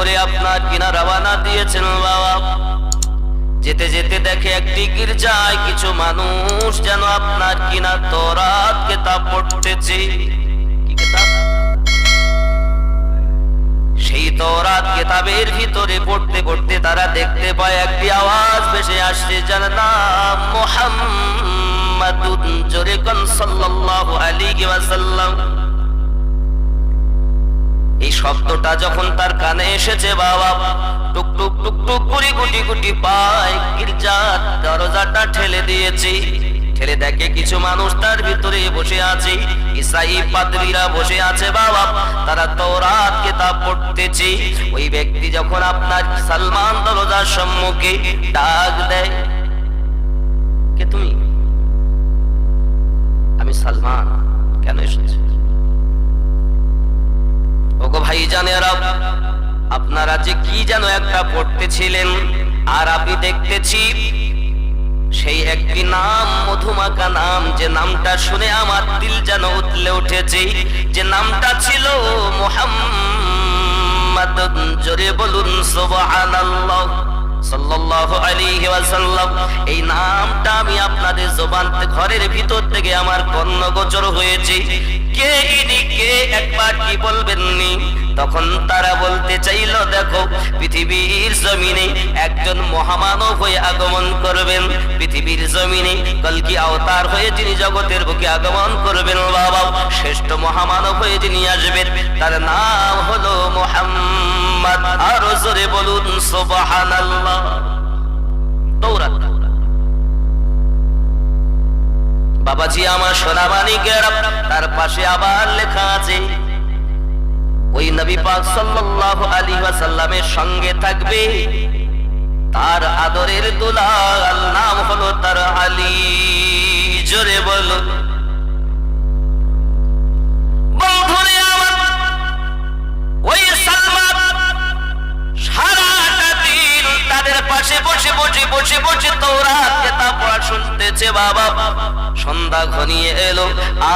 করে আপনার কিনা রওনা দিয়েছেন বাবা। যেতে যেতে দেখে একটি গির্জায় কিছু মানুষ যেন আপনার কিনা তওরাত কিতাব পড়তেছে। কি কিতাব? সেই তওরাত কিতাবের ভিতরে পড়তে পড়তে তারা দেখতে পায় একটি আওয়াজ ভেসে আসছে, যার নাম মুহাম্মাদুন, জোরে কোন সাল্লাল্লাহু আলাইহি ওয়াসাল্লাম। এই শব্দটা যখন তার কানে এসেছে বাবা, টুক টুক টুক টুক করে গুটি গুটি পায় গির্জার দরজাটা ঠেলে দিয়েছে। ঠেলে দেখে কিছু মানুষ তার ভিতরে বসে আছে, ঈসাই পাদ্রীরা বসে আছে বাবা, তারা তওরাত কিতাব পড়তেছে। ওই ব্যক্তি যখন আপনার সালমান দরজার সম্মুখে ডাক দেয়, কে তুমি? আমি সালমান। কেন এসেছে? ওগো ভাইজানেরা, আপনারা যে কি যেন একটা পড়তেছিলেন, আর আমি দেখতেছি সেই একটি নাম, মধুমাখা নাম, যে নামটা শুনে আমার দিল যেন উতলে উঠেছে, যে নামটা ছিল মুহাম্মাদ। জোরে বলুন সুবহানাল্লাহ সাল্লাল্লাহু আলাইহি ওয়াসাল্লাম। এই নামটা আমি আপনাদের জবান ঘরের ভিতর থেকে আমার কর্ণগোচর হয়েছে। কে ইনি, কে একবার কি বলবেননি? তখন তারা বলতে চাইল, দেখো পৃথিবীর জমিনে একজন মহামানব হয়ে আগমন করবেন, পৃথিবীর জমিনে কলকি অবতার হয়ে যিনি জগতের বুকে আগমন করবেন বাবা, শ্রেষ্ঠ মহামানব হয়ে যিনি আসবেন, তার নাম হলো মুহাম্মদ। আর জোরে বলুন সুবহানাল্লাহ। তওরাত বাবাজি আমার সোনা মানিকেরা, তার পাশে আবার লেখা আছে ওই নবী পাক সাল্লাল্লাহু আলাইহি ওয়াসাল্লামের সঙ্গে থাকবে তার আদরের দুলাল, নাম হলো তার আলী। জোরে বলো বন্ধুরে আমার, ওই সালমান সারাটা দিন তাদের পাশে বসে বসে বসে বসে তওরাত কিতাব পড়া শুনতেছে বাবা। সন্ধ্যা ঘনিয়ে এলো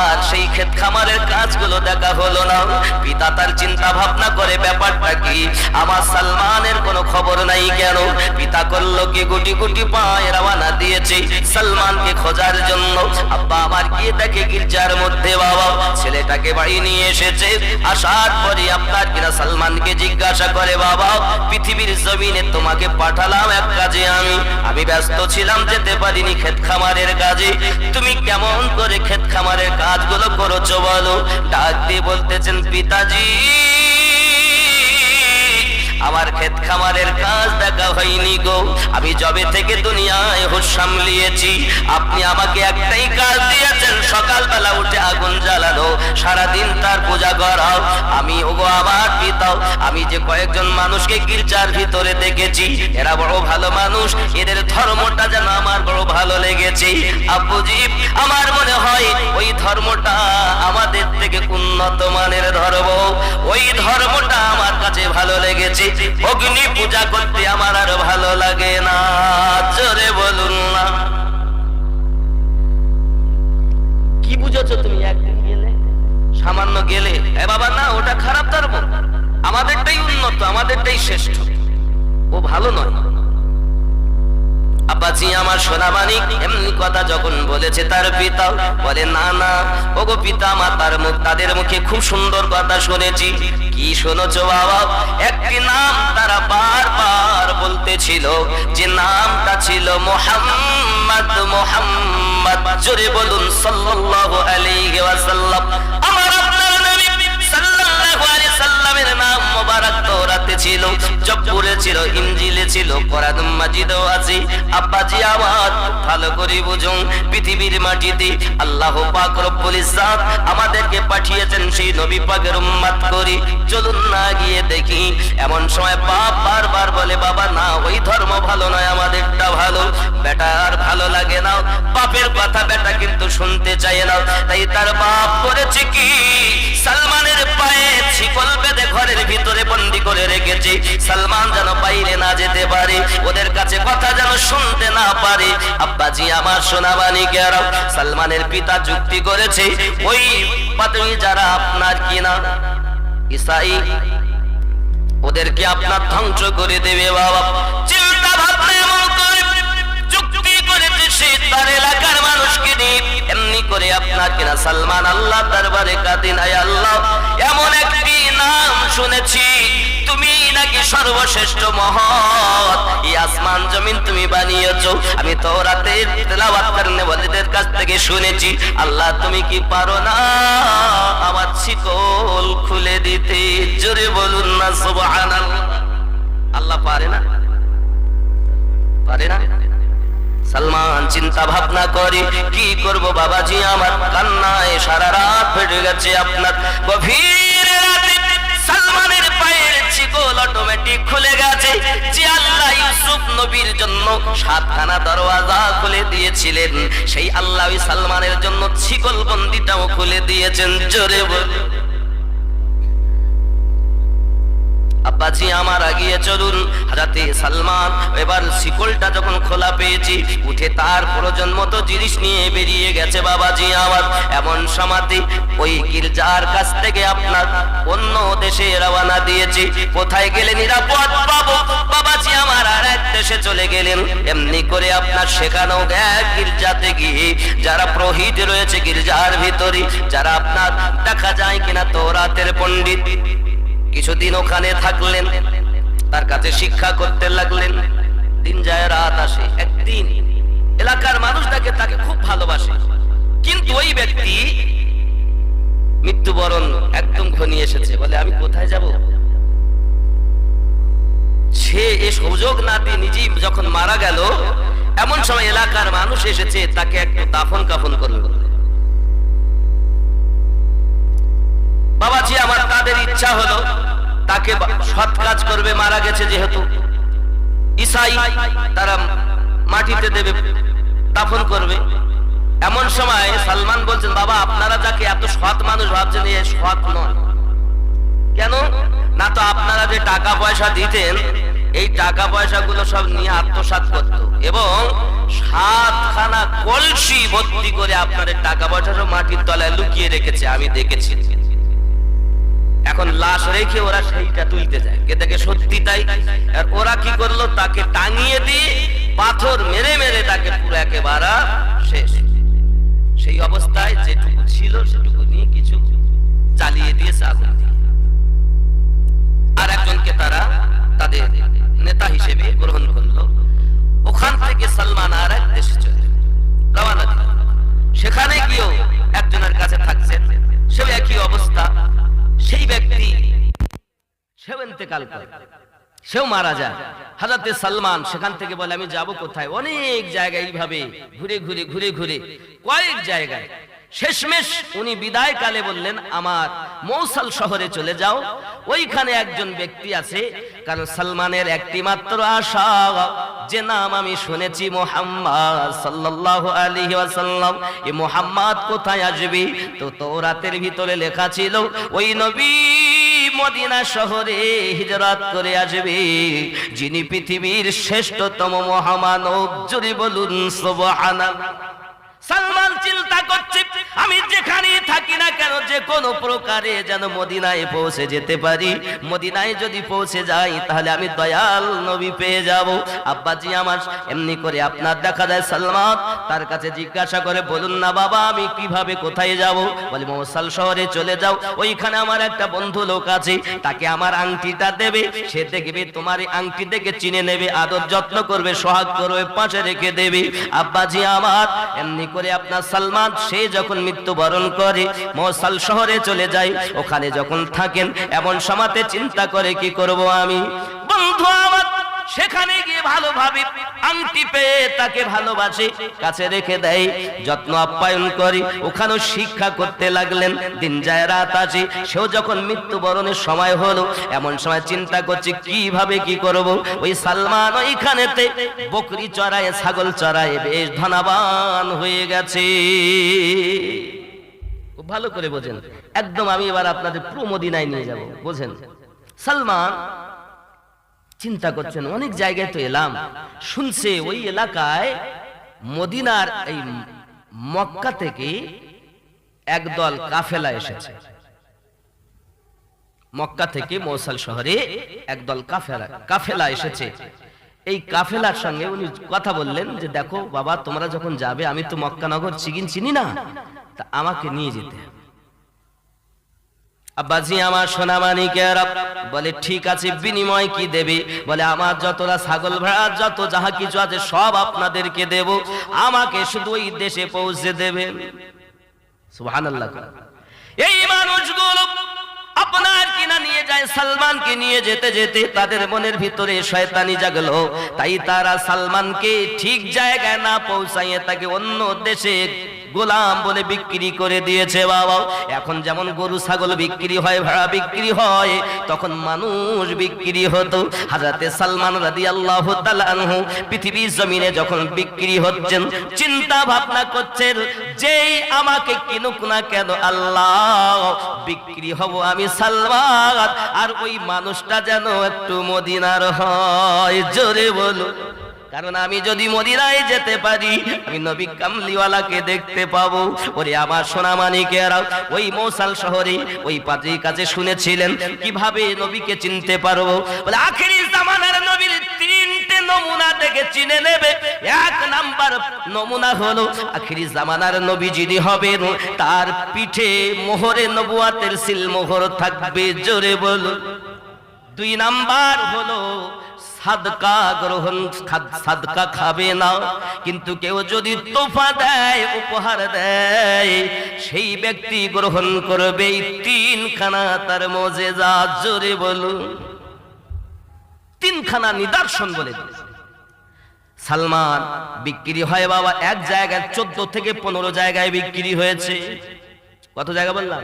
আর সেই ক্ষেত খামারের কাজগুলো দেখা হলো না। পিতা তার চিন্তা ভাবনা করে, ব্যাপারটা কি, আমার সালমানের কোনো খবর নাই কেন? পিতা করলো কি, গুটি গুটি পায়ে রওনা দিয়েছে সালমানকে খোঁজার জন্য। আব্বা আমার গিয়ে দেখে গির্জার মধ্যে বাবা ছেলেটাকে বাড়ি নিয়ে এসেছে। আসার পরে আপনার কিনা সালমানকে জিজ্ঞাসা করে, বাবা পৃথিবীর জমিনে তোমাকে পাঠালাম এক কাজে, আমি ব্যস্ত ছিলাম, যেতে পারিনি ক্ষেত খামারের কাজে, তুমি কেমন করে ক্ষেত খামারের কাজগুলো করেছো বলো? ডাক দিয়ে বলতেছেন, পিতাজি আমার ক্ষেত খামারের কাজ দেখা হয়নি গো, আমি জবে থেকে দুনিয়ায় হুঁশ সামলিয়েছি, আপনি আমাকে একটাই কাজ দিয়েছেন, সকালবেলা উঠে আগুন জ্বালানো, সারাদিন তার পূজা করাও। আমি ওগো আমার পিতা, আমি যে কয়েকজন মানুষকে গির্জার ভিতরে দেখেছি, এরা বড় ভালো মানুষ, এদের ধর্মটা যেন আমার বড় ভালো লেগেছে। আব্বুজি আমার মনে হয় ওই ধর্মটা আমাদের থেকে উন্নত মানের ধর্ম, ওই ধর্মটা আমার কাছে ভালো লেগেছে, অগ্নি পূজা করতে আমার আর ভালো লাগে না। জোরে বলুন না। কি বুঝেছো তুমি? একদিন গেলে, সামান্য গেলে, এ বাবা না ওটা খারাপ ধর্ম, আমাদেরটাই উন্নত, আমাদেরটাই শ্রেষ্ঠ, ও ভালো নয়। আব্বাজি আমার সোনা মানিক এমনি কথা যখন বলেছে, তার পিতা বলে, না না ওগো পিতা মাতার মুখ, তাদের মুখে খুব সুন্দর কথা শুনেছি। কি শুনেছো বাবা? একটি নাম তারা বারবার বলতেছিল, যে নামটা ছিল মুহাম্মদ। মুহাম্মদ জোরে বলুন সাল্লাল্লাহু আলাইহি ওয়াসাল্লাম। আমার আপনার নবী সাল্লাল্লাহু আলাইহি সাল্লামের নাম মুবারক তওরাতে ছিল, জব্বুরে ছিল, ইনজিলে ছিল, কোরআন মাজিদেও আছে। আব্বাজি আমার ভালো করে বুঝুন, পৃথিবীর মাটিতে আল্লাহ পাক রব্বুল ইজ্জত আমাদেরকে পাঠিয়েছেন সেই নবী পাকের উম্মত করি। চলুন না গিয়ে দেখি। এমন সময় বাপ বারবার বলে, বাবা না ওই ধর্ম ভালো নয়, আমাদেরটা ভালো। বেটা আর ভালো লাগে না, বাপের কথা বেটা কিন্তু শুনতে চায় না। তাই তার বাপ করেছে কি, সালমানের পায়ে শিকল বেঁধে ঘরের ভিতরে বন্দী করে রেখেছে, সালমান যেন বাইরে না যেতে পারে, ওদের কাছে কথা যেন শুনতে না পারে। আব্বাজি আমার সোনা মানিকেরা, সালমানের পিতা যুক্তি করেছে, ওই পাদ্রী যারা আপনার কিনা ঈসাই, ওদেরকে আপনার ধ্বংস করে দেবে বাবা। চিন্তা ভাবনা এমন করে চুক্তি করেছে সে তার এলাকার মানুষকে নিয়ে, এমনি করে আপনাকে না সালমান আল্লাহ দরবারে কাঁদেন, আয় আল্লাহ এমন একটি নাম শুনেছি তুমি নাকি সর্বশ্রেষ্ঠ মহৎ, এই আসমান জমিন তুমি বানিয়েছো, আমি তাওরাতের তেলাওয়াত করনে ওয়ালিদের কাছ থেকে শুনেছি, আল্লাহ তুমি কি পারো না আমার শিকল খুলে দিতে? জোরে বলুন না সুবহানাল্লাহ। আল্লাহ পারে না? পারে না? সালমান চিন্তা ভাবনা করে কি করব বাবাজি, আমার কান্নায় সারা রাত ফেটে গেছে। আপনার গভীর রাতে সালমানের পায়ের শিকল অটোমেটিক খুলে গেছে। যে আল্লাহ ইউসুফ নবীর জন্য 7খানা দরওয়াজা খুলে দিয়েছিলেন, সেই আল্লাহ ওই সালমানের জন্য শিকল বন্দিটাও খুলে দিয়েছেন। জোরে বল আব্বাজি আমার আগিয়ে চলুন। হযরতে সালমান এবার শিকলটা যখন খোলা পেয়েছি, উঠে তার প্রয়োজন মতো জিনিস নিয়ে বেরিয়ে গেছে বাবাজি আমার। এমন সমাধি ওই গির্জার কাছ থেকে আপনার অন্য দেশে রওনা দিয়েছি। কোথায় গেলে নিরাপদ পাবো বাবাজি আমার? আর এক দেশে চলে গেলেন। এমনি করে আপনার সেখানেও এক গির্জাতে গিয়ে যারা পুরোহিত রয়েছে গির্জার ভিতরে, যারা আপনার দেখা যায় কিনা তাওরাতের পণ্ডিত, কিছুদিন ওখানে থাকলেন, তার কাছে শিক্ষা করতে লাগলেন। দিন যায় রাত আসে, একদিন এলাকার মানুষ তাকে খুব ভালোবাসে, কিন্তু ওই ব্যক্তি মৃত্যুবরণ একদম ঘনিয়ে এসেছে। বলে আমি কোথায় যাব? সে এ সুযোগ না দিয়ে নিজেই যখন মারা গেল, এমন সময় এলাকার মানুষ এসেছে তাকে একটু দাফন কাফন করবে। বাবাজি আমার তাদের ইচ্ছা হলো তাকে সৎ কাজ করবে, মারা গেছে যেহেতু ঈসাই, তারা মাটিতে দেবে, দাফন করবে। এমন সময় সালমান বলছেন, বাবা আপনারা যাকে এত সৎ মানুষ ভাবছেন, এ সৎ নয়। কেন না? তো আপনারা যে টাকা পয়সা দিতেন, এই টাকা পয়সাগুলো সব নিয়ে আত্মসাৎ করত এবং 7খানা কলসি ভর্তি করে আপনাদের টাকা পয়সা সব মাটির তলায় লুকিয়ে রেখেছে, আমি দেখেছি। এখন লাশ রেখে ওরা সেইটা তুলতে যায়, কে দেখে সত্যি তাই। আর ওরা কি করলো? তাকে টাঙিয়ে দিয়ে পাথর মেরে মেরে তাকে পুরো একেবারে শেষ। সেই অবস্থায় যেটুকু ছিল সেটুকু নিয়ে কিছু জ্বালিয়ে দিয়েছে আগুন দিয়ে। আর একজনকে তারা তাদের নেতা হিসেবে গ্রহণ করলো। ওখান থেকে সালমান আর এক দেশে চলে রওনা দিল। সেখানে গিয়েও একজনের কাছে থাকছেন, সেও একই অবস্থা। সেই ব্যক্তি সেও ইন্তেকাল করে, সেও মারা যায়। হযরতে সালমান সেখান থেকে বলে আমি যাব কোথায়? অনেক জায়গায় এইভাবে ঘুরে ঘুরে ঘুরে ঘুরে কয়েক জায়গায়। শেষমেশ উনি বিদায় কালে বললেন আমার মৌসাল শহরে চলে যাও, ওইখানে একজন ব্যক্তি আছে। কারণ সালমানের একটি মাত্র আশা, যে নাম আমি শুনেছি মুহাম্মদ সাল্লাল্লাহু আলাইহি ওয়াসাল্লাম, এই মুহাম্মদ কোথায় আসবে? তো তাওরাতের ভিতরে লেখা ছিল ওই নবী মদিনা শহরে হিজরত করে আসবে, যিনি পৃথিবীর শ্রেষ্ঠতম মহামানব। জোরে বলুন সুবহানাল্লাহ। সালমান চিন্তা করছে আমি যেখানে থাকি না কেন, যে কোনো প্রকারে যেন মদিনায় পৌঁছে যেতে পারি। মদিনায় যদি পৌঁছে যাই তাহলে আমি দয়াল নবী পেয়ে যাব। আব্বাজি আমার এমনি করে আপনার দেখা যায় সালমান তার কাছে জিজ্ঞাসা করে, বলুন না বাবা আমি কিভাবে কোথায় যাব? বলে মৌসাল শহরে চলে যাও, ওইখানে আমার একটা বন্ধু লোক আছে, তাকে আমার আংটিটা দেবে, সে দেখবে তোমার আংটি দেখে চিনে নেবে, আদর যত্ন করবে, সোহাগ করবে, পাশে রেখে দেবে। আব্বাজি আমার এমনি করে আপনার সালমান সে যখন মৃত্যুবরণ করে মৌসাল শহরে চলে যায়। ওখানে যখন থাকেন এমন সময়তে চিন্তা করে কি করব আমি? বন্ধু আমার সেখানে গিয়ে ভালোভাবে আংটি পেয়ে তাকে ভালোবাসে, কাছে রেখে দেয়, যত্ন আপ্যায়ন করে, ওখানেও শিক্ষা করতে লাগলেন। দিন যায় রাত আসে, সেও যখন মৃত্যুবরণের সময় হলো, এমন সময় চিন্তা করছে কিভাবে কি করব। ওই সালমান ওইখানেতে বকরি চড়ায়, ছাগল চড়ায়, বেশ ধনবান হয়ে গেছে। খুব ভালো করে বোঝেন, একদম আমি এবার আপনাদের পুরো মদিনায় নিয়ে যাব। বোঝেন, সালমান চিন্তা করছেন অনেক জায়গায় তো এলাম, শুনছে ওই এলাকায় মদিনার এই মক্কা থেকে একদল কাফেলা এসেছে। মক্কা থেকে মৌসাল শহরে একদল কাফেলা এসেছে। এই কাফেলার সঙ্গে উনি কথা বললেন যে দেখো বাবা, তোমরা যখন যাবে, আমি তো মক্কা নগর চিনি না, তা আমাকে নিয়ে যেতে হবে। আব্বাজি আমার সোনা মানিকেরা বলে ঠিক আছে, বিনিময় কি দেবে? বলে আমার যতটা ছাগল ভেড়া যত যাহা কিছু আছে সব আপনাদেরকে দেব, আমাকে শুধু ওই দেশে পৌঁছে দেবেন। সুবহানাল্লাহ। এই মানুষগুলো আপনার কিনা নিয়ে যায়, সালমানকে নিয়ে যেতে যেতে তাদের মনের ভিতরে শয়তানি জাগলো, তাই তারা সালমানকে ঠিক জায়গায় না পৌঁছাইয়ে তাকে অন্য দেশে গোলাম বলে বিক্রি করে দিয়েছে। বাবা, এখন যেমন গরু ছাগল বিক্রি হয়, ভেড়া বিক্রি হয়, তখন মানুষ বিক্রি হতো। হযরতে সালমান রাদিয়াল্লাহু তাআলা আনহু পৃথিবীর জমিনে যখন বিক্রি হচ্ছেন, চিন্তা ভাবনা করছেন, যেই আমাকে কিনুক না কেন আল্লাহ, বিক্রি হব আমি সালমান, আর ওই মানুষটা যেন একটু মদিনার হয়। জোরে বলো। কারণ আমি যদি মদিনায় যেতে পারি, আমি নবী কামলিওয়ালাকে দেখতে পাবো। ওরে আমার সোনা মানিকেরা, ওই মৌসাল শহরে ওই পাত্রীর কাছে শুনেছিলেন কিভাবে নবীকে চিনতে পারবো। বলে আখেরি জামানার নবীর তিনটে নমুনা দেখে চিনে নেবে। এক নাম্বার নমুনা হলো আখেরি জামানার নবী যিনি হবেন, তার পিঠে মোহরে নবুয়াতের সিল মোহর থাকবে। জোরে বলো। দুই নাম্বার হলো সাদকা গ্রহণ, সাদকা খাবে না, কিন্তু কেউ যদি তোফা দেয়, উপহার দেয়, সেই ব্যক্তি গ্রহণ করবে। তিনখানা তার মুজিজা। জোরে বলুন। তিনখানা নিদর্শন বলে সালমান বিক্রি হয় বাবা এক জায়গায় 14 থেকে 15 জায়গায় বিক্রি হয়েছে। কত জায়গা বললাম?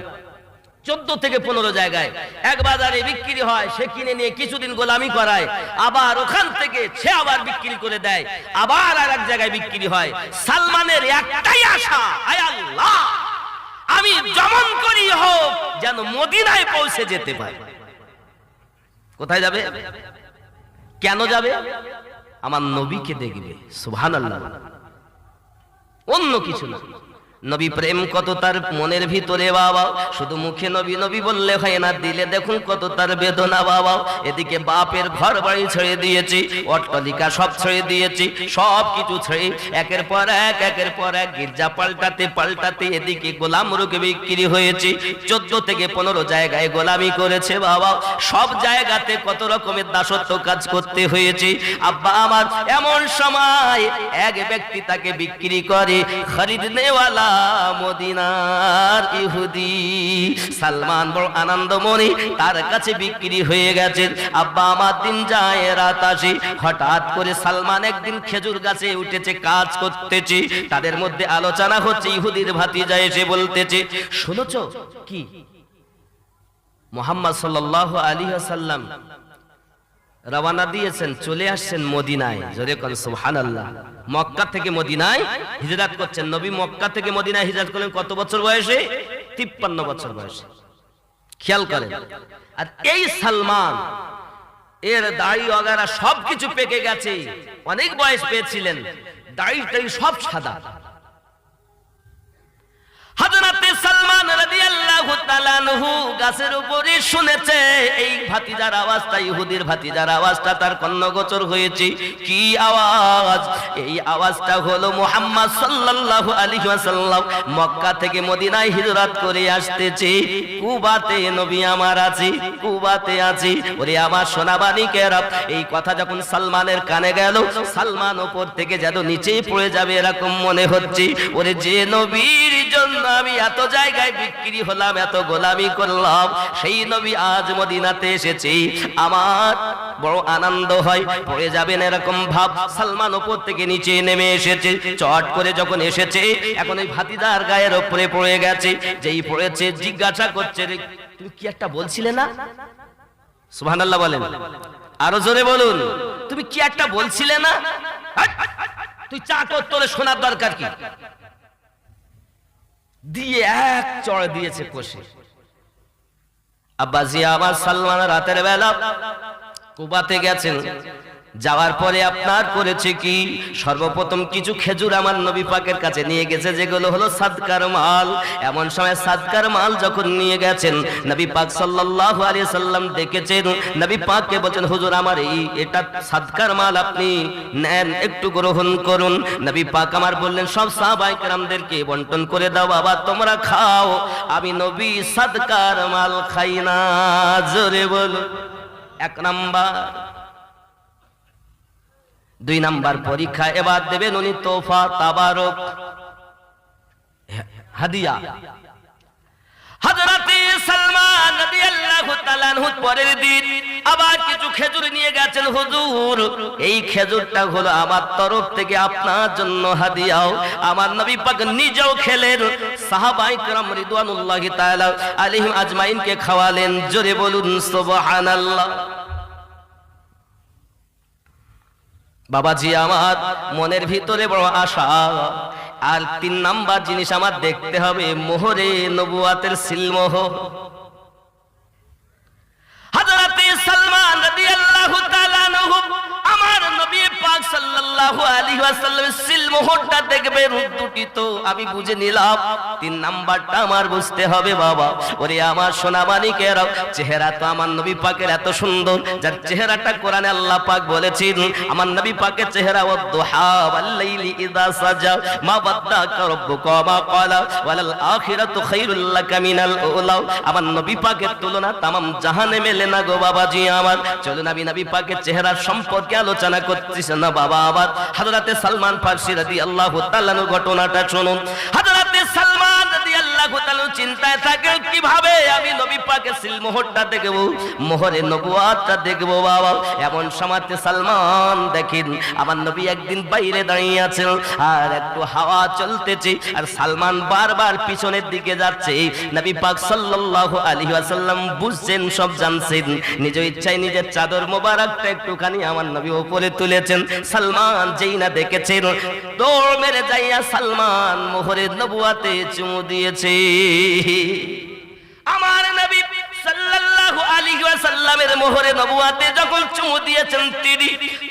14 থেকে 15 জায়গায় এক বাজারে বিক্রি হয়। সে কিনে নিয়ে কিছুদিন গোলামি করায়, আবার ওখান থেকে সে আবার বিক্রি করে দেয়, আবার আর এক জায়গায় বিক্রি হয়। সালমানের একটাই আশা, আয় আল্লাহ, আমি যেমন করি হোক যেন মদিনায় পৌঁছে যেতে পারি। কোথায় যাবে? কেন যাবে? আমার নবীকে দেখবে। সুবহানাল্লাহ। অন্য কিছু না। নবী প্রেম কত তার মনের ভিতরে বাবা, শুধু মুখে নবী নবী বললে হয় না, দিলে দেখুন কত তার বেদনা বাবা। এদিকে বাপের ঘর বাড়ি ছেড়ে দিয়েছি, অট্টালিকা সব ছেড়ে দিয়েছি, সব কিছু ছেড়ে একের পর এক গির্জা পাল্টাতে এদিকে গোলাম রূপে বিক্রি হয়েছি। 14 থেকে 15 জায়গায় গোলামি করেছে বাবা। সব জায়গাতে কত রকমের দাসত্ব কাজ করতে হয়েছে। আব্বা আমার এমন সময় এক ব্যক্তি তাকে বিক্রি করে, খরিদনেওয়ালা মদিনার ইহুদি। সালমান বড় আনন্দমনে তার কাছে বিক্রি হয়ে গেছে। আব্বা আমার দিন যায় রাত আসে, হঠাৎ করে সালমান একদিন খেজুর গাছে উঠেছে, কাজ করতেছে, তাদের মধ্যে আলোচনা হচ্ছে। ইহুদির ভাতিজা এসে বলতেছে, শুনেছো কি মুহাম্মদ সাল্লাল্লাহু আলাইহি ওয়াসাল্লাম রওনা দিয়েছেন, চলে আসছেন মদিনায়। জোরে কোন সুবহানাল্লাহ। মক্কা থেকে মদিনায় হিজরত করছেন। নবী মক্কা থেকে মদিনায় হিজরত করলেন কত বছর বয়সে? 53 বছর বয়সে। খেয়াল করেন। আর এই সালমান, এর দাড়ি ওগারা সবকিছু পেকে গেছে, অনেক বয়স পেয়েছিলেন, দাড়িটাই সব সাদা। হযরতে সালমান রাদিয়াল্লাহু তাআলা আনহু গাছের উপরে শুনেছে এই ভাতিজার আওয়াজটা, ইহুদির ভাতিজার আওয়াজটা তার কর্ণগোচর হয়েছে। কি আওয়াজ? এই আওয়াজটা হলো মুহাম্মদ সাল্লাল্লাহু আলাইহি ওয়াসাল্লাম মক্কা থেকে মদিনায় হিজরত করে আসতেছে। কুবাতে নবী আমার আছে, কুবাতে আছে। ওরে আমার সোনাবানিকেরা, এই কথা যখন সালমানের কানে গেল, সালমান উপর থেকে যেন নিচেই পড়ে যাবে এরকম মনে হচ্ছে। ওরে যে নবীর জন্য আমি এত জায়গায় বিক্রি হলাম, এত গোলামি করলাম, সেই নবী আজ মদিনাতে এসেছে, আমার বড় আনন্দ হয়। পড়ে যাবেন এরকম ভাব। সালমান উপর থেকে নিচে নেমে এসেছে। চট করে যখন এসেছে, এখন ওই ভাতিজার গায়ের উপরে পড়ে গেছে। যেই পড়েছে জিজ্ঞাসা করছে, তুমি কি একটা বলছিলে না? সুবহানাল্লাহ বলেন, আরো জোরে বলুন। তুমি কি একটা বলছিলে না? তুই চাকর, তোরে শোনার দরকার কি? দিয়ে এক চড় দিয়েছে কষে। আব্বাজি আমার সালমান রাতের বেলা কুবাতে গেছেন, যাওয়ার পরে আপনার করেছে কি, সর্বপ্রথম কিছু খেজুর আমার নবী পাকের কাছে নিয়ে গেছে, যেগুলো হলো সাদকার মাল। এমন সময় সাদকার মাল যখন নিয়ে গেছেন, নবী পাক সাল্লাল্লাহু আলাইহি সাল্লাম দেখেছেন, নবী পাককে বলেন, হুজুর আমার এটা সাদকার মাল, আপনি নেন, একটু গ্রহণ করুন। নবী পাক আমার বললেন, সব সাহাবায়ে কেরামদেরকে বন্টন করে দাও, বাবা তোমরা খাও, আমি নবী সাদকার মাল খাই না। জোরে বলো। এক নাম্বার। 2 নাম্বার পরীক্ষা এবার দেবেন উনি তোফা, তাবারক, হাদিয়া। হযরতে সালমান রাদিয়াল্লাহু তাআলা আনহু পরের দিন আবার কিছু খেজুর নিয়ে গেছেন, হুজুর এই খেজুরটা হলো আমার তরফ থেকে আপনার জন্য হাদিয়াও। আমার নবী পাক নিজেও খেলেন, সাহাবায়ে কেরাম রিদওয়ানুল্লাহি তাআলা আলাইহিম আজমাইনকে খাওয়ালেন। জোরে বলুন সুবহানাল্লাহ। বাবাজি আমার মনের ভিতরে বড় আশা। আর 3 নাম্বার জিনিস আমার দেখতে হবে, মোহরে নবুয়াতের সিলমোহর। হযরতে সালমান রাদিয়াল্লাহু তাআলা আনহু আমার নবী পাক সাল্লাল্লাহু আলাইহি ওয়াসাল্লামের সিলমোহরটা দেখবেন, দুটি তো আমি বুঝে নিলাম, 3 নাম্বারটা আমার বুঝতে হবে। বাবা ওরে আমার সোনা মানিকেরা, চেহারা তো আমার নবী পাকের এত সুন্দর, যার চেহারাটা কোরআনে আল্লাহ পাক বলেছেন, আমার নবী পাকের চেহারা ওয়াদ-দুহা ওয়াল-লাইলি ইযা সাজা মা ওয়াদ্দাকা রাব্বুকা মা ক্বালা ওয়ালাল আখিরাতু খায়রুল লাকা মিনাল উলা। আমার নবী পাকের তুলনা तमाम জাহানে মেলে না গো বাবাজি আমার। চলুন আমি নবী পাকের চেহারা সম্পর্কে আলোচনা করতেছি না বাবা। আবার হযরতে সালমান ফারসি রাদিয়াল্লাহু তাআলা ঘটনাটা শুনুন। হযরতে সালমান রাদিয়াল্লাহু তাআলা চিন্তায় থাকেন, কিভাবে আমি নবী পাকের সিলমোহরটা দেখব, মোহরে নবুয়াতটা দেখব বাবা। এমন সময়তে সালমান দেখেন আমার নবী একদিন বাইরে দাঁড়িয়ে আছেন, আর একটু হাওয়া চলতেছে, আর সালমান বারবার পিছনের দিকে যাচ্ছে। নবী পাক সাল্লাল্লাহু আলাইহি ওয়াসাল্লাম বুঝছেন, সব জানছেন, নিজ ইচ্ছায় নিজের চাদর মোবারকটা একটুখানি আমার নবী উপরে তুলেছেন। সালমান যেই না দেখেছেন, দৌড় মেরে যাইয়া সালমান মোহরে নবুয়াতে চুমু দিয়েছে। আমার নবী সাল্লাল্লাহু আলাইহি ওয়াসাল্লামের মোহরে নবুয়াতে যখন চুমু দিয়েছেন, তিনি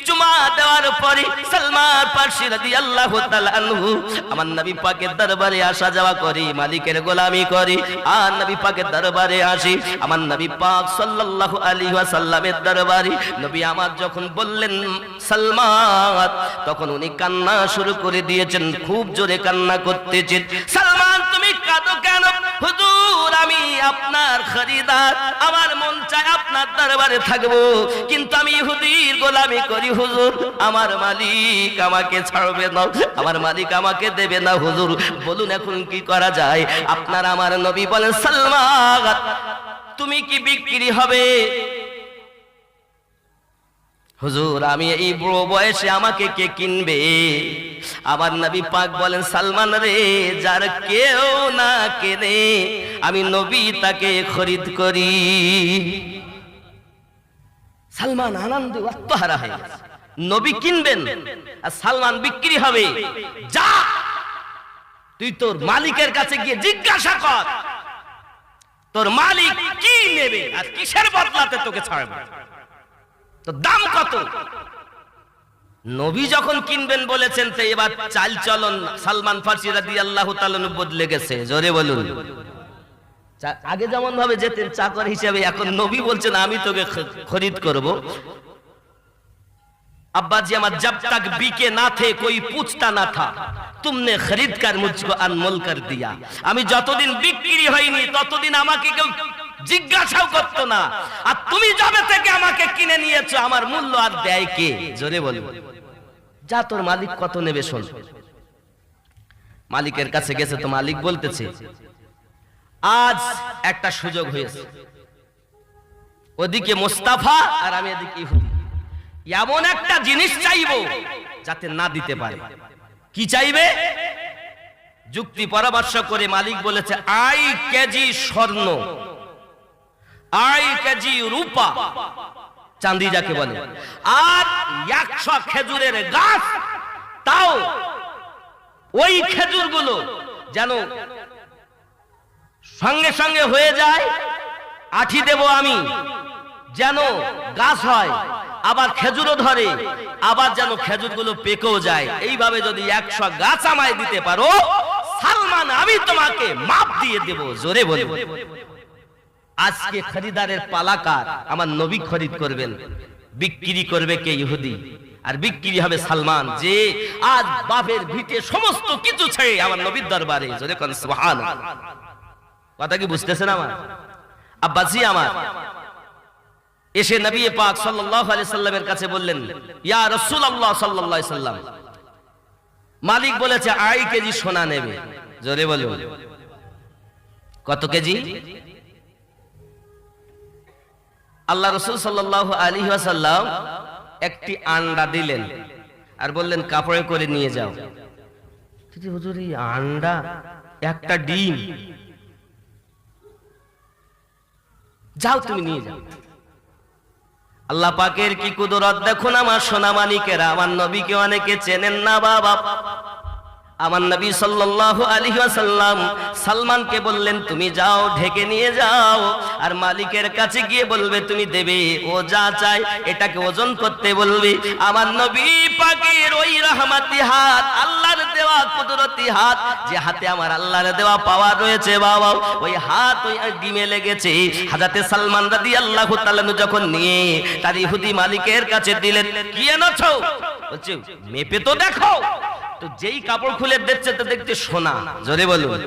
চুমা দেওয়ার পরে সালমান ফারসি রাদিয়াল্লাহু তাআলা আনহু আমার নবী পাকের দরবারে আসা যাওয়া করি, মালিকের গোলামি করি, আর নবী পাকের দরবারে আসি। আমার নবী পাক সাল্লাল্লাহু আলাইহি ওয়াসাল্লামের দরবারে নবী আমার যখন বললেন সালমান, তখন উনি কান্না শুরু করে দিয়েছেন, খুব জোরে কান্না করতেছেন। সালমান তুমি কাঁদো কেন? হুজুর আমি আপনার খরিদার, আমার মন চায় আপনার দরবারে থাকবো, কিন্তু আমি ইহুদির গোলামি করি হুজুর, আমার মালিক আমাকে ছাড়বে না, আমার মালিক আমাকে দেবে না হুজুর, বলুন এখন কি করা যায়? আপনার আমার নবী বলেন, সালমান তুমি কি বিক্রি হবে? হুজুর আমি এই বুড়ো বয়সে আমাকে কে কিনবে? আমার নবী পাক বলেন, সালমান রে, যার কেউ না কেনে আমি নবী তাকে খরিদ করি। সালমান আনন্দে আত্মহারা হয়ে গেছে, নবী কিনবেন আর সালমান বিক্রি হবে। যা তুই তোর মালিকের কাছে গিয়ে জিজ্ঞাসা কর, তোর মালিক কি নেবে আর কিসের বদলাতে তোকে ছাড়বে, তো দাম কত? নবী যখন কিনবেন বলেছেন, তো এবার চাল চলন সালমান ফারসি রাদিয়াল্লাহু তাআলা বদলে গেছে। জোরে বলুন। আগে যেমন ভাবে যেতেন চাকর হিসেবে, এখন নবী বলছেন আমি তোকে খরিদ করব। अब्बा जी अमर जब तक बिके ना थे कोई पूछता ना था, तुमने खरीद कर मुझको अनमोल कर दिया। আমি যতদিন বিক্রি হয়নি ততদিন আমাকে কেউ জিজ্ঞাসাও করতো না, আর তুমি যবে থেকে আমাকে কিনে নিয়েছো আমার মূল্য আর দেয় কে? জোরে বলো। যা তোর মালিক কত নেবে শোন। মালিকের কাছে গেছে, তো মালিক বলতেছে আজ একটা সুযোগ হয়েছে, ওদিকে মুস্তাফা আর আমি এদিকে ইহুদি, এমন একটা জিনিস চাইবো যাতে না দিতে পারে। কি চাইবে? যুক্তি পরামর্শ করে মালিক বলেছে, আই কেজি স্বর্ণ, আই কেজি রূপা, চাঁদি যাকে বলে, আর 100 খেজুরের গাছ, তাও ওই খেজুরগুলো যেন সঙ্গে সঙ্গে হয়ে যায়, আঠি দেব আমি, যেন গাছ হয়, আবার খেজুরও ধরে, আবার যেন খেজুরগুলো পেকেও যায়। এইভাবে যদি 100 গাছ আমায় দিতে পারো সালমান, আমি তোমাকে মাপ দিয়ে দেব। জোরে বলবো। আজকে খরিদারের পালাকার, আমার নবী খরিদ করবেন, বিক্রি করবে কে? ইহুদি। আর বিক্রি হবে সালমান, যে আজ বাপের ভিটে সমস্ত কিছু ছেড়ে আমার নবীর দরবারে। জোরে কোন সুবহানাল্লাহ। কথা কি বুঝতেছেন আমার আব্বাজি? আমার এসে নবী পাক সাল্লাল্লাহু আলাইহি সাল্লামের কাছে বললেন, ইয়া রাসূলুল্লাহ সাল্লাল্লাহু আলাইহি সাল্লাম, মালিক বলেছে 2.5 কেজি সোনা নেবে। জোরে বলুন, কত কেজি? আল্লাহ রাসূল সাল্লাল্লাহু আলাইহি ওয়াসাল্লাম একটি আন্ডা দিলেন আর বললেন, কাপড়ে করে নিয়ে যাও। হুজুর, এই আন্ডা, একটা ডিম, যাও তুমি নিয়ে যাও। আল্লাহ পাকের কি কুদরত দেখুন আমার সোনা মানিকেরা। আমার নবীকে অনেকে চেনেন না বাবা। আমার নবী সাল্লাল্লাহু আলাইহি ওয়াসাল্লাম সালমানকে বললেন, তুমি যাও ঢেকে নিয়ে যাও, আর মালিকের কাছে গিয়ে বলবে তুমি দেবে। ও যা চায় এটাকে ওজন করতে বলবে। আমার নবী পাকের ওই রহমতি হাত, আল্লাহর দেওয়া কুদরতি হাত, যে হাতে আমার আল্লাহর দেওয়া পাওয়ার রয়েছে বাবা, ওই হাত ওই ডিমে লেগেছে। হযরতে সালমান রাদিয়াল্লাহু তাআলা যখন নিয়ে তার ইহুদি মালিকের কাছে দিলেন, কি এনেছো? বলছে, মেপে তো দেখো। তো যেই কাপড় খুলে দেখছে তো দেখতে সোনা। জোরে বলুন।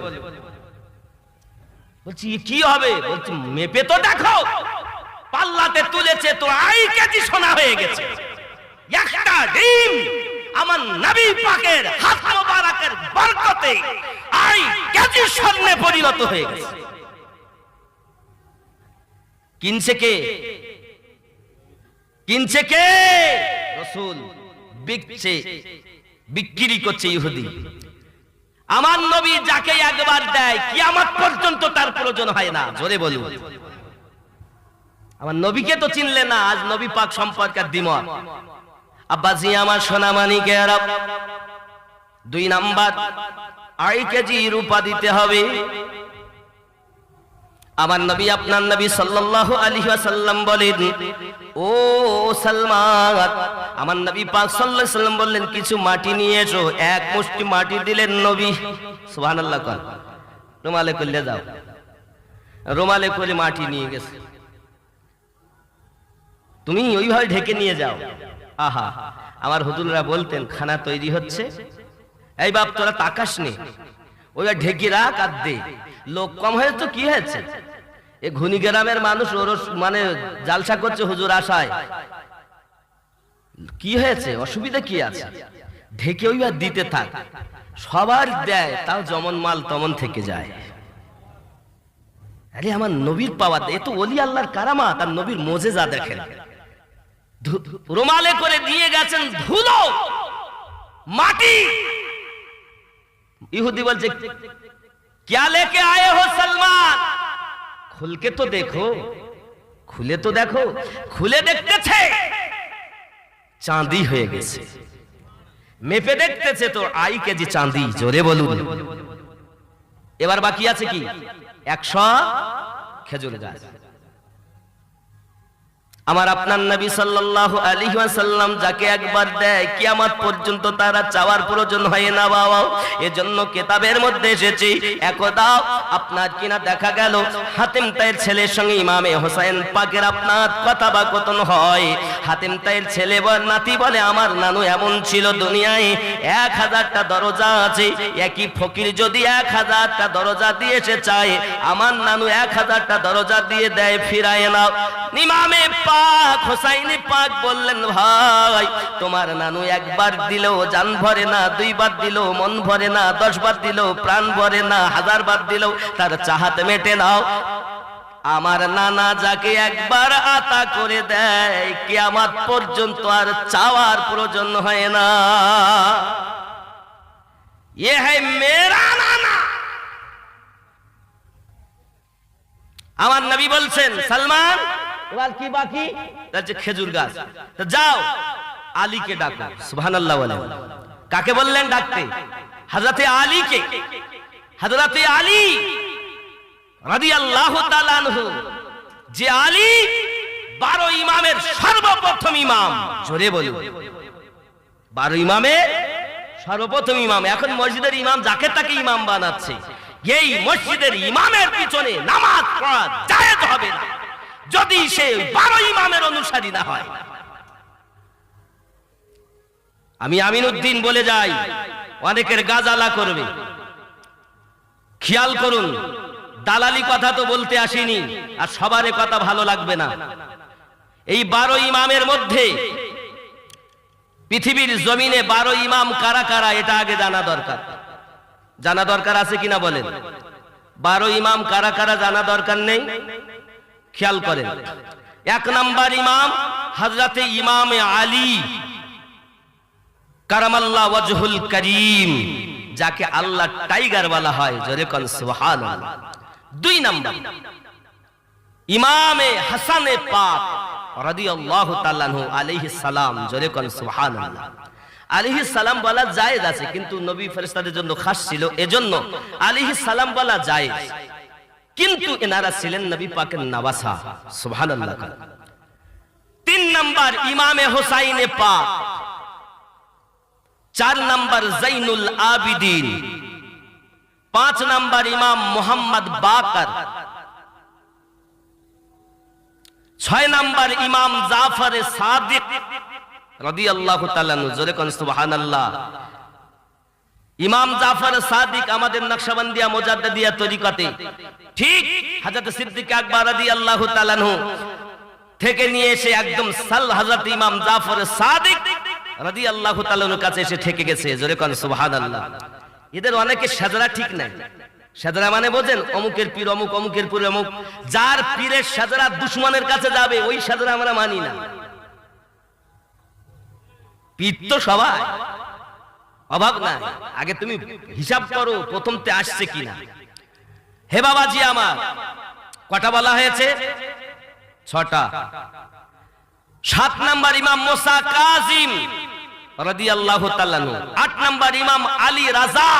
বলছি কি হবে? বলছি মেপে তো দেখো। পাল্লাতে তুলেছে তো 2.5 কেজি সোনা হয়ে গেছে। একটা ডিম আমার নবী পাকের হাত মোবারকের বরকতে 2.5 কেজি স্বর্ণে পরিণত হয়ে গেছে। কিনছে কে? কিনছে কে? রাসূল। বিক্রি করছে ইহুদি। আমার নবী যাকে একবার দেয় কিয়ামত পর্যন্ত তার প্রয়োজন হয় না। জোরে বলুন। আমার নবীকে তো চিনলে না, আজ নবী পাক সম্পর্কে দ্বিমত। আব্বাজি আমার সোনা মানিকেরা, 2 নাম্বার 2.5 কেজি রূপা দিতে হবে। আমার নবী, আপনার নবী সাল্লাল্লাহু আলাইহি ওয়াসাল্লাম বলেন, ও সালমান, আমার নবী পাক সাল্লাল্লাহু আলাইহি ওয়াসাল্লাম বললেন, কিছু মাটি নিয়ে এসো। 1 মুষ্টি মাটি দিলেন নবী। সুবহানাল্লাহ। কর রুমালে করলে যাও। রুমালে করে মাটি নিয়ে গেছে। তুমি ওইভাবে ঢেকে নিয়ে যাও। আহা, আমার হুজুররা বলতেন, খানা তৈরি হচ্ছে, এই বাপ তোরা তাকাস নে, ওইভাবে ঢেকে রাখ আর দে। লোক কম হয়েছে তো কি হয়েছে? এ ঘুনি গ্রামের মানুষ মানে জালসা করছে হুজুর আশায়, কি হয়েছে? অসুবিধা কি আছে? ঢেকে ওইবার দিতে থাক। সবার দেয়, তাও যেমন মাল তেমন থেকে যায়। আরে আমার নবীর পাওয়া, এ তো ওলি আল্লাহর কারামাত আর নবীর মোজেজা দেখেন। রুমালে করে দিয়ে গেছেন ধুলো মাটি। ইহুদি বলছে, क्या लेके आए हो सलमान? खुल के तो देखो। खुले तो देखो। खुले দেখতেছে চাঁদি হয়ে গেছে। মেপে দেখতেছে তো 2.5 কেজি চাঁদি। জোরে বলুন। এবার বাকি আছে কি? 100 খেজুর গাছ। আমার আপনার নবী সাল্লাল্লাহু আলাইহি ওয়াসাল্লাম যাকে একবার দেয় কিয়ামত পর্যন্ত তারা চাওয়ার প্রয়োজন হয় না বাবা। এজন্য কিতাবের মধ্যে এসেছে, একদা আপনার কিনা দেখা গেল হাতেম তাইয়ের ছেলের সঙ্গে ইমামে হোসেন পাকের আপনার কথাবাকথন হয়। হাতেম তাইয়ের ছেলে নাতি বলে, আমার নানু এমন ছিল, দুনিয়ায় 1000টা দরজা আছে, একই ফকির যদি 1000টা দরজা দিয়ে সে চায়, আমার নানু 1000টা দরজা দিয়ে দেয়, ফিরায় না। ইমামে পাক হোসাইনি পাক বললেন, ভাই তোমার নানু একবার দিলেও জান ভরে না, 2 বার দিলেও মন ভরে না, 10 বার দিলেও প্রাণ ভরে না, 1000 বার দিলেও তার চাহাত মেটে নাও। আমার নানা যাকে একবার আতা করে দেয় কিয়ামত পর্যন্ত আর চাওয়ার প্রয়োজন হয় না। ये है मेरा नाना। আমার নবী বলছেন, সালমান এবার কি বাকি? তাহলে খেজুর গাছ। তো যাও আলীকে ডাকো। সুবহানাল্লাহ বলেন। কাকে বললেন ডাকতে? হযরতে আলীকে। হযরতে আলী রাদিয়াল্লাহু তাআলা আনহু, যে আলী 12 ইমামের সর্বপ্রথম ইমাম, জোরে বলুন 12 ইমামের সর্বপ্রথম ইমাম। এখন মসজিদের ইমাম যাকে তাকে ইমাম বানাচ্ছে। এই মসজিদের ইমামের পিছনে নামাজ পড়া জায়েজ হবে না যদি সে 12 ইমামের অনুসারী না হয়। আমি আমিনউদ্দিন বলে যাই, অনেকের গাজালা করবে, খেয়াল করুন। দালালি কথা তো বলতে আসিনি, আর সবার কথা ভালো লাগবে না। এই 12 ইমামের মধ্যে পৃথিবীর জমিনে 12 ইমাম কারা কারা এটা আগে জানা দরকার। জানা দরকার আছে কিনা বলেন? 12 ইমাম কারা কারা জানা দরকার নেই? খেয়াল করেন। 1 নাম্বার ইমাম হযরতে ইমামে আলী কারামাল্লাহ ওয়াজহুল করিম, যাকে আল্লাহ টাইগার বলা হয়, জোরে কোন সুবহানাল্লাহ। 2 নাম্বার ইমামে হাসানে পাক রাদিয়াল্লাহু তাআলা আনহু আলাইহিস সালাম, জোরে কোন সুবহানাল্লাহ। আলাইহিস সালাম বলা জায়েজ আছে, কিন্তু নবী ফেরেশতাদের জন্য খাস ছিল, এজন্য আলাইহিস সালাম বলা জায়েজ, কিন্তু এনারা ছিলেন নবী পাকের নওয়াসা, সুবহানাল্লাহ। 3 নাম্বার ইমামে হুসাইনে পাক, 4 নাম্বার জাইনুল আবিদিন, 5 নাম্বার ইমাম মুহাম্মদ বাকর, 6 নাম্বার ইমাম জাফর সাদিক রাদিয়াল্লাহু তাআলা আনহু, জোরে কোন সুবহানাল্লাহ। ইমাম জাফর সাদিক আমাদের নকশবন্দিয়া মুজাদ্দিদিয়া তরিকাতে ঠিক হযরত সিদ্দিক আকবর রাদিয়াল্লাহু তাআলা আনহু থেকে নিয়ে এসে একদম হযরত ইমাম জাফর সাদিক রাদিয়াল্লাহু তাআলা আনহুর কাছে এসে ঠেকে গেছে, জোরে কোন সুবহানাল্লাহ। এদের অনেকে সাজরা ঠিক নাই। সাজরা মানে বোঝেন? অমুকের পীর অমুক, অমুকের পীর অমুক। যার পীরের সাজরা দুশমনের কাছে যাবে, ওই সাজরা আমরা মানি না। পীর তো সবাই, অভাব নাই। আগে তুমি হিসাব করো প্রথমতে আসছে কিনা। হে বাবাজি আমার, কটা বলা হয়েছে? 6টা। 7 নাম্বার ইমাম মুসা কাজিম রাদিয়াল্লাহু তাআলা আনহু, 8 নাম্বার ইমাম আলী রাজা,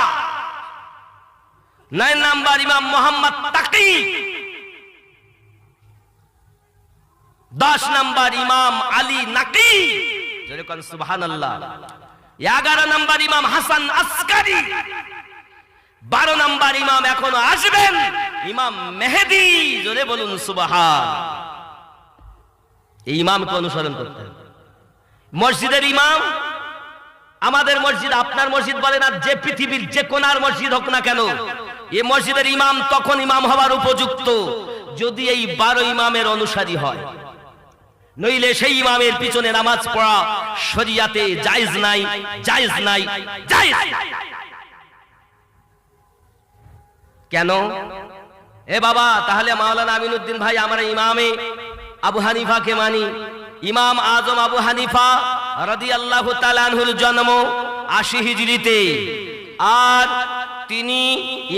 9 নাম্বার ইমাম মুহাম্মদ তাকি, 10 নাম্বার ইমাম আলী নাকি, জোরে কোন সুবহানাল্লাহ। 11 নাম্বার ইমাম হাসান আসকারি, 12 নাম্বার ইমাম এখনো আসবেন ইমাম মেহেদী, জোরে বলুন সুবহান। এই ইমামকে অনুসরণ করতে হবে। মসজিদের ইমাম, আমাদের মসজিদ, আপনার মসজিদ বলেন, আর যে পৃথিবীর যে কোনার মসজিদ হোক না কেন, এই মসজিদের ইমাম তখন ইমাম হওয়ার উপযুক্ত যদি এই 12 ইমামের অনুসারী হয়, নইলে সেই ইমামের পিছনে নামাজ পড়া শরিয়াতে জায়েজ নাই, জায়েজ নাই, জায়েজ। কেন? এ বাবা, তাহলে মাওলানা আমিনউদ্দিন ভাই, আমরা ইমামে আবু হানিফাকে মানি। ইমাম আজম আবু হানিফা রাদিয়াল্লাহু তাআলা আনহুর জন্ম 80 হিজরিতে, আর তিনি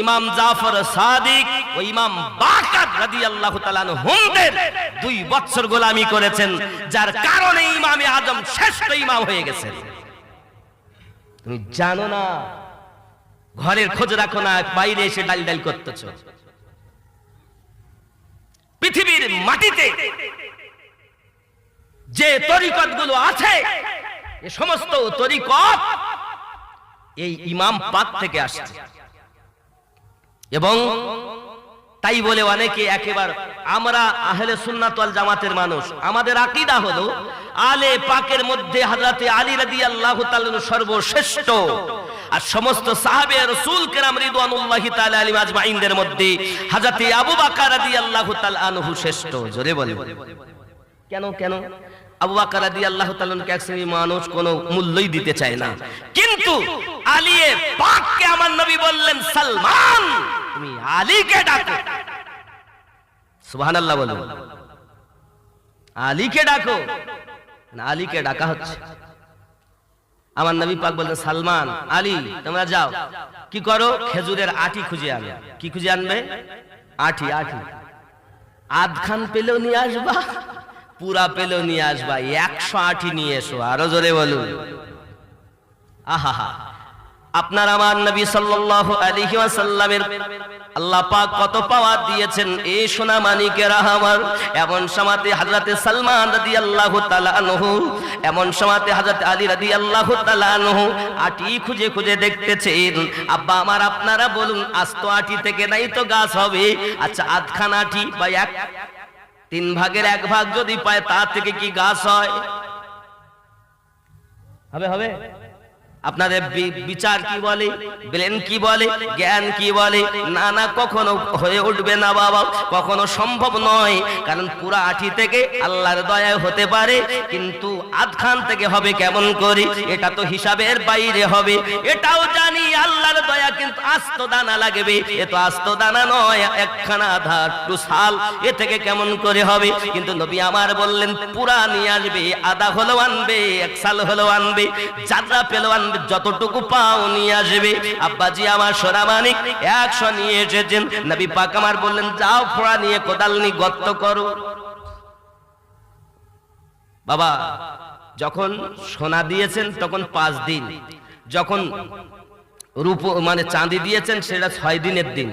ইমাম জাফর সাদিক ও ইমাম বাকর রাদিয়াল্লাহু তাআলা আনহুদের 2 বছর গোলামি করেছেন, যার কারণে ইমামে আজম শ্রেষ্ঠ ইমাম হয়ে গেছেন। তুমি জানো না? ঘরের খোঁজ রাখো না, বাইরে এসে ডাল ডাল করতেছো। পৃথিবীর মাটিতে যে তরিকত গুলো আছে, এই সমস্ত তরিকত এই ইমাম পাক থেকে আসছে। এবং তাই বলে অনেকে একেবারে, আমরা আহলে সুন্নাত ওয়াল জামাতের মানুষ, আমাদের আকীদা হলো আলে পাকের মধ্যে হযরতে আলী রাদিয়াল্লাহু তাআলা সর্বশ্রেষ্ঠ, আর সমস্ত সাহাবে রাসূল কেরাম রিদওয়ানুল্লাহি তাআলা আলাইহিম আজমাইনদের মধ্যে হযরতে আবু বকর রাদিয়াল্লাহু তাআলা আনহু শ্রেষ্ঠ। জোরে বলেন কেন? কেন আবু বকর রাদিয়াল্লাহু তাআলা কে এক শ্রেণীর মানুষ কোনো মূল্যই দিতে চায় না, কিন্তু আলী পাককে আমার নবী বললেন, সালমান তুমি আলীকে ডাকো। সুবহানাল্লাহ বলুন। আলীকে ডাকো না, আলীকে ডাকা হচ্ছে। আমার নবী পাক বললেন, সালমান, আলী তোমরা যাও, কি করো? খেজুরের আটি খুঁজে আনবে। কি খুঁজে আনবে? আটি। আধখান পেলেও নিয়ে আসবা, পুরা পেলেও নিয়ে আসবা, 100 আটি নিয়ে এসো। আরো জোরে বলুন। আহা, আপনার আমার নবী সাল্লাল্লাহু আলাইহি ওয়াসাল্লামের আল্লাহ পাক কত পাওয়ার দিয়েছেন এই সোনা মানিকেরা আমার। এমন সময়তে হযরতে সালমান রাদিয়াল্লাহু তাআলা আনহু, এমন সময়তে হযরতে আলী রাদিয়াল্লাহু তাআলা আনহু আটি খুঁজে খুঁজে দেখতেছেন। আব্বা আমার আপনারা বলুন, আস্ত আটি থেকে নাই তো গাছ হবে? আচ্ছা, আধখানা আটি বা এক তিন ভাগের এক ভাগ যদি পায়, তার থেকে কি গাছ হয়? হবে হবে? আপনাদের বিচার কি বলে, ব্রেন কি বলে, জ্ঞান কি বলে? না না, কখনো হয়ে উঠবে না বাবা, কখনো সম্ভব নয়। কারণ পুরা আঠি থেকে আল্লাহর দয়ায় হতে পারে, কিন্তু আধখান থেকে হবে কেমন করে? এটা তো হিসাবের বাইরে হবে। এটাও জানি আল্লাহর দয়া, কিন্তু আস্ত দানা লাগবে। এ তো আস্ত দানা নয়, একখানা আধা টু সাল, এ থেকে কেমন করে হবে? কিন্তু নবী আমার বললেন পুরা নিয়ে আসবে, আধা হলেও আনবে, এক সাল হলেও আনবে, যাত্রা পেলেও আনবে, যতটুকু পাও নিয়ে আসবে। আব্বাজি আমার সোনা মানিক 100 নিয়ে এসেছেন। নবী পাক আমার বললেন, যাও ফোড়া নিয়ে কোদাল নিয়ে গর্ত করো। বাবা যখন সোনা দিয়েছেন তখন 5 দিন, যখন রূপ মানে চাঁদি দিয়েছেন সেটা 6 দিনের দিন,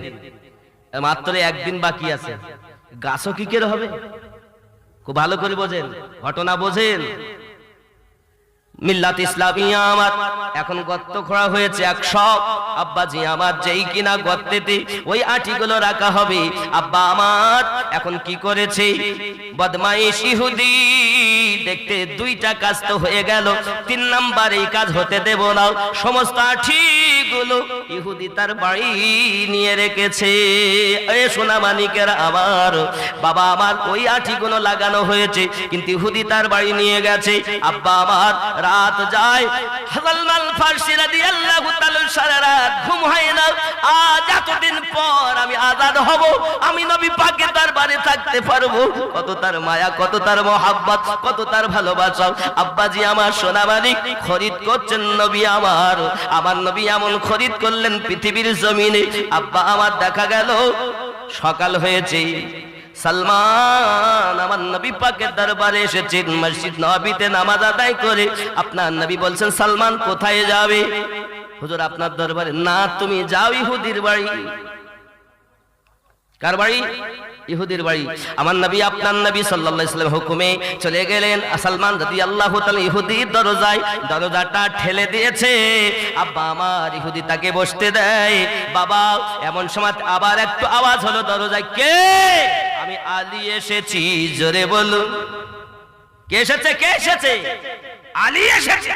মাত্র 1 দিন বাকি আছে। গাছও কি করে হবে? খুব ভালো করে বোঝেন, ঘটনা বোঝেন। মিল্লাত ইসলামিয়া আমার এখন গর্ত খোঁড়া হয়েছে 100। আব্বাজি আমার যেই কিনা গর্তেতে ওই আটিগুলো রাখা হবে, আব্বা আমার এখন কি করেছে বদমাইশ ইহুদি, দেখতে 2টা কাজ তো হয়ে গেল, 3 নাম্বার এই কাজ হতে দেব না। সমস্ত আটিগুলো ইহুদি তার বাড়ি নিয়ে রেখেছে। এ সোনা মানিকের আমার বাবা আমার, ওই আটিগুলো লাগানো হয়েছে, কিন্তু ইহুদি তার বাড়ি নিয়ে গেছে। আব্বা আমার রাত যায়, সালমান ফারসি রাদিয়াল্লাহু তাআলা সারা রাত ঘুম হয় না। আজ এতদিন পর আমি আজাদ হব, আমি নবী পাকের দরবারে থাকতে পারবো। কত তার মায়া, কত তার মহাব্বত, কত তার ভালোবাসা। আব্বাজি আমার সোনা মানিক খরিদ করছেন নবী আমার। আমার নবী এমন খরিদ করলেন পৃথিবীর জমিনে। আব্বা আমার দেখা গেল সকাল হয়েছে, সালমান আমার নবী পাকের দরবারে এসেছেন, মসজিদ নববীতে নামাজ আদায় করে। আপনার নবী বলছেন, সালমান কোথায় যাবে? হুজুর আপনার দরবারে। না, তুমি যাও ইহুদির বাড়ি। কার বাড়ি? ইহুদির বাড়ি। আমার নবী আপনার নবী সাল্লাল্লাহু আলাইহি ওয়াসাল্লাম হুকুমে চলে গেলেন। সালমান রাদিয়াল্লাহু তাআলা ইহুদির দরজায়, দরজাটা ঠেলে দিয়েছে। আব্বা আমার ইহুদি তাকে বসতে দেয়। বাবা এমন সময় আবার একটু আওয়াজ হলো দরজায়, কে? আমি আলী এসেছি, জোরে বলুন। কে এসেছে? কে এসেছে? আলী এসেছে।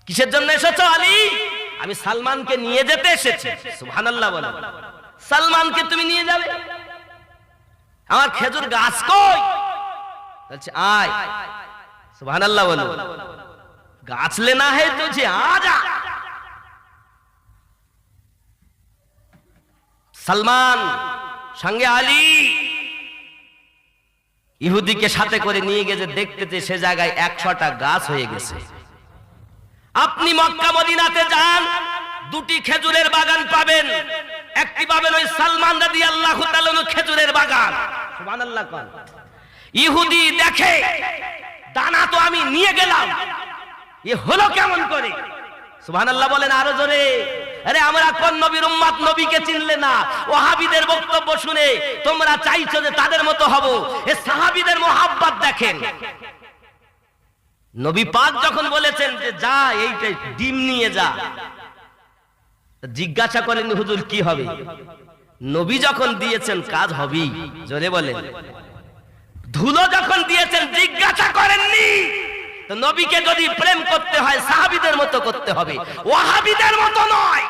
কিসের জন্য এসেছো আলী? আমি সালমানকে নিয়ে যেতে এসেছি। সুবহানাল্লাহ বলো। সালমানকে তুমি নিয়ে যাবে? আমার খেজুর গাছ কই? বলছে আয়। সুবহানাল্লাহ বলো। গাছ লেনা है तुझे, आजा। সালমান সঙ্গে আলী ইহুদিকে সাথে করে নিয়ে গেছে, দেখতেছে সে জায়গায় 100টা গাছ হয়ে গেছে। আপনি মক্কা মদিনাতে যান, 2টি খেজুরের বাগান পাবেন। একটি পাবেন ওই সালমান রাদিয়াল্লাহু তাআলা খেজুরের বাগান। সুবহানাল্লাহ কোন ইহুদি দেখে, দানা তো আমি নিয়ে গেলাম, এ হলো কেমন করে? সুবহানাল্লাহ বলেন আরো জোরে। আরে আমরা কোন নবীর উম্মত, নবীকে চিনলে না। ওয়াহাবিদের বক্তব্য শুনে তোমরা চাইছো যে তাদের মতো হব। এ সাহাবীদের মোহাব্বত দেখেন। নবী পাক যখন বলেছেন যে যা এইটা ডিম নিয়ে যা, জিজ্ঞাসা করেন হুজুর কি হবে? নবী যখন দিয়েছেন কাজ হবেই, জোরে বলেন। ধুলো যখন দিয়েছেন জিজ্ঞাসা করেননি। তো নবীকে যদি প্রেম করতে হয় সাহাবীদের মতো করতে হবে, ওয়াহাবিদের মতো নয়।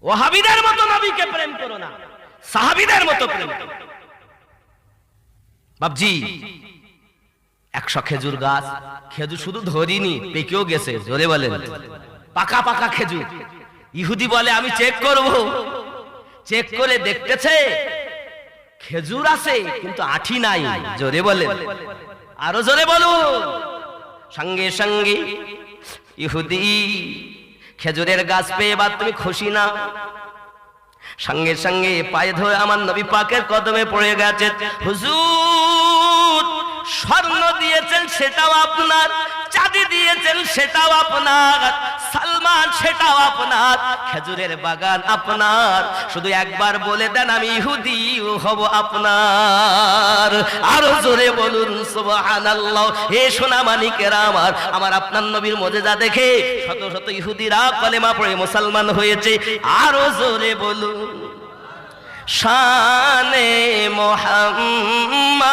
ওয়াহাবিদের মতো নবীকে প্রেম করো না, সাহাবীদের মতো প্রেম করো। বাপজি 100 খেজুর গাছ, খেজুর শুধু ধরিনি, পেকেও গেছে, জোরে বলেন। পাকা পাকা খেজুর। ইহুদি বলে আমি চেক করব। চেক করে দেখতেছে খেজুর আছে কিন্তু আঠি নাই, জোরে বলেন, আরো জোরে বলুন। সঙ্গে সঙ্গে ইহুদি খেজুরের গাছ পেয়ে এবার তুমি খুশি না? সঙ্গে সঙ্গে পায়ে ধরে আমার নবী পাকের কদমে পড়ে গেছে। হুজুর স্বর্ণ দিয়েছেন সেটাও আপনার, চাঁদি দিয়েছেন সেটাও আপনার, সালমান সেটাও আপনার, খেজুরের বাগান আপনার। শুধু একবার বলে দেন আমি ইহুদি হব আপনার। আরো জোরে বলুন সুবহানাল্লাহ। হে সোনা মানিকেরা আমার আপনার নবীর মুজিজা দেখে শত শত ইহুদিরা কলেমা পড়ে মুসলমান হয়েছে। আরো জোরে বলুন শানে মুহাম্মদ।